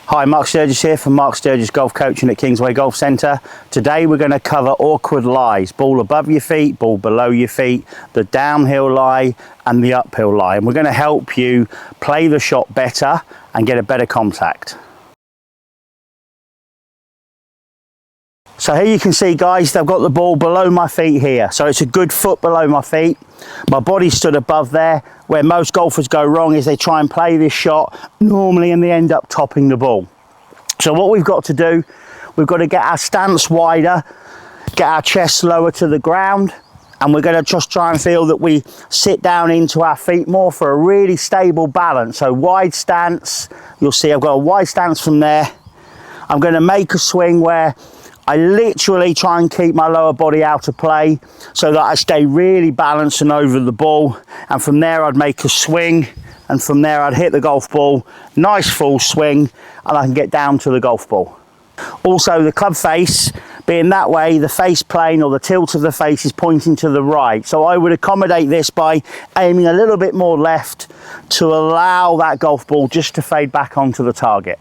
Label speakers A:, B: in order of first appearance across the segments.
A: Hi, Mark Sturgess here from Mark Sturgess Golf Coaching at Kingsway Golf Center. Today we're going to cover awkward lies. Ball above your feet, ball below your feet, the downhill lie and the uphill lie. And we're going to help you play the shot better and get a better contact. So here you can see, guys, I've got the ball below my feet here. So it's a good foot below my feet. My body stood above there. Where most golfers go wrong is they try and play this shot normally and they end up topping the ball. So what we've got to do, we've got to get our stance wider, get our chest lower to the ground, and we're going to just try and feel that we sit down into our feet more for a really stable balance. So wide stance, you'll see I've got a wide stance from there. I'm going to make a swing where I literally try and keep my lower body out of play so that I stay really balanced and over the ball. And from there I'd make a swing, and from there I'd hit the golf ball, nice full swing, and I can get down to the golf ball. Also, the club face being that way, the face plane or the tilt of the face is pointing to the right. So I would accommodate this by aiming a little bit more left to allow that golf ball just to fade back onto the target.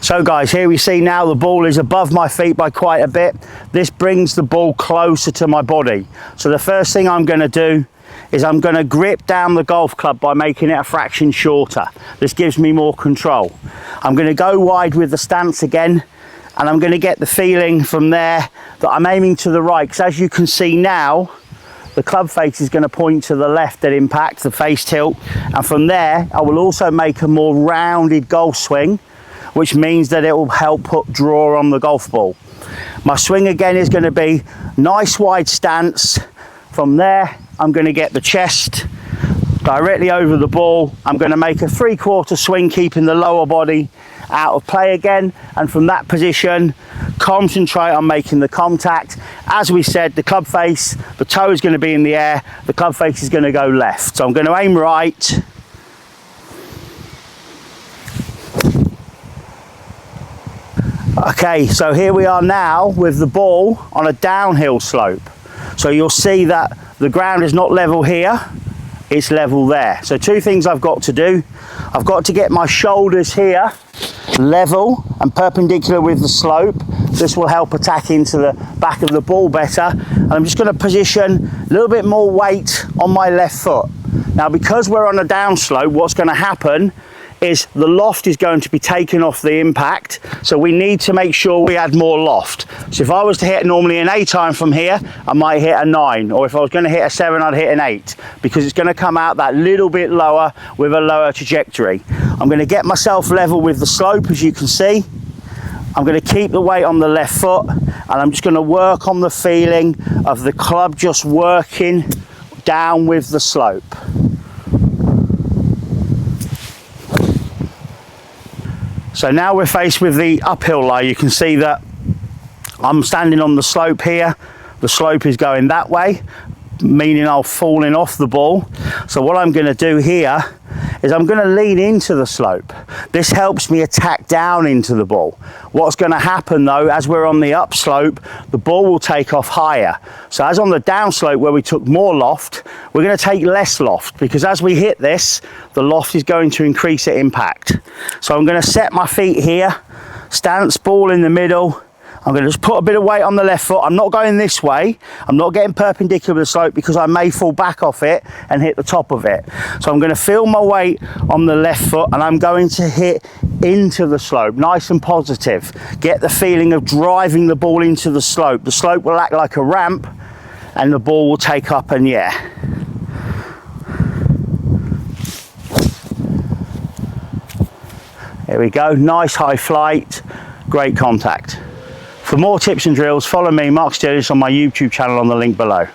A: So guys, here we see now the ball is above my feet by quite a bit. This brings the ball closer to my body. So the first thing I'm going to do is I'm going to grip down the golf club by making it a fraction shorter. This gives me more control. I'm going to go wide with the stance again, and I'm going to get the feeling from there that I'm aiming to the right, because as you can see now, the club face is going to point to the left at impact, the face tilt, and from there I will also make a more rounded golf swing, which means that it will help put draw on the golf ball. My swing again is going to be nice wide stance. From there, I'm going to get the chest directly over the ball. I'm going to make a 3/4 swing, keeping the lower body out of play again. And from that position, concentrate on making the contact. As we said, the club face, the toe is going to be in the air. The club face is going to go left. So I'm going to aim right. Okay, so here we are now with the ball on a downhill slope. So you'll see that the ground is not level here, it's level there. So two things I've got to do. I've got to get my shoulders here level and perpendicular with the slope. This will help attack into the back of the ball better. And I'm just going to position a little bit more weight on my left foot. Now, because we're on a down slope, what's going to happen is the loft is going to be taken off the impact, so we need to make sure we add more loft. So if I was to hit normally an 8 iron from here, I might hit a 9, or if I was going to hit a 7, I'd hit an 8, because it's going to come out that little bit lower with a lower trajectory. I'm going to get myself level with the slope, as you can see. I'm going to keep the weight on the left foot, and I'm just going to work on the feeling of the club just working down with the slope. So now we're faced with the uphill lie. You can see that I'm standing on the slope here. The slope is going that way, meaning I'm falling off the ball. So what I'm going to do here is I'm going to lean into the slope. This helps me attack down into the ball. What's going to happen though, as we're on the upslope, the ball will take off higher. So as on the downslope where we took more loft, we're going to take less loft, because as we hit this, the loft is going to increase at impact. So I'm going to set my feet here, stance, ball in the middle. I'm going to just put a bit of weight on the left foot. I'm not going this way. I'm not getting perpendicular with the slope, because I may fall back off it and hit the top of it. So I'm going to feel my weight on the left foot, and I'm going to hit into the slope, nice and positive. Get the feeling of driving the ball into the slope. The slope will act like a ramp, and the ball will take up and yeah. There we go, nice high flight, great contact. For more tips and drills, follow me, Mark Sturgess, on my YouTube channel on the link below.